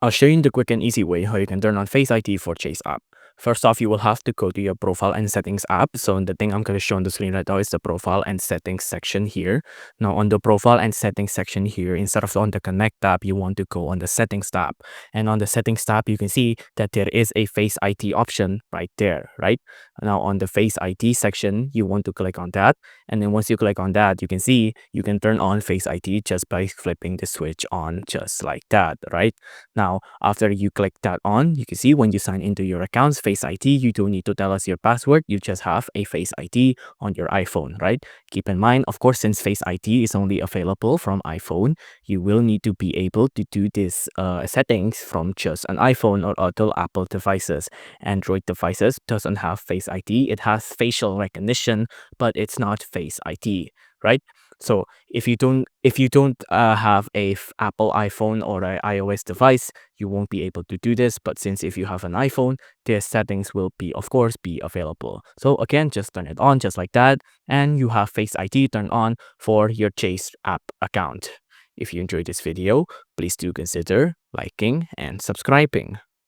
I'll show you in the quick and easy way how you can turn on Face ID for Chase app. First off, you will have to go to your profile and settings app. So the thing I'm going to show on the screen right now is the profile and settings section here. Now on the profile and settings section here, instead of on the connect tab, you want to go on the settings tab. And on the settings tab, you can see that there is a Face ID option right there, right? Now on the Face ID section, you want to click on that. And then once you click on that, you can see you can turn on Face ID just by flipping the switch on just like that, right? Now, after you click that on, you can see when you sign into your account's Face ID, you don't need to tell us your password. You just have a Face ID on your iPhone, right? Keep in mind, of course, since Face ID is only available from iPhone, you will need to be able to do this settings from just an iPhone or other Apple devices. Android devices doesn't have Face ID. It has facial recognition, but it's not Face ID, right? So if you don't have a Apple iPhone or an iOS device, you won't be able to do this. But since if you have an iPhone, their settings will be, of course, be available. So again, just turn it on just like that, and you have Face ID turned on for your Chase app account. If you enjoyed this video, please do consider liking and subscribing.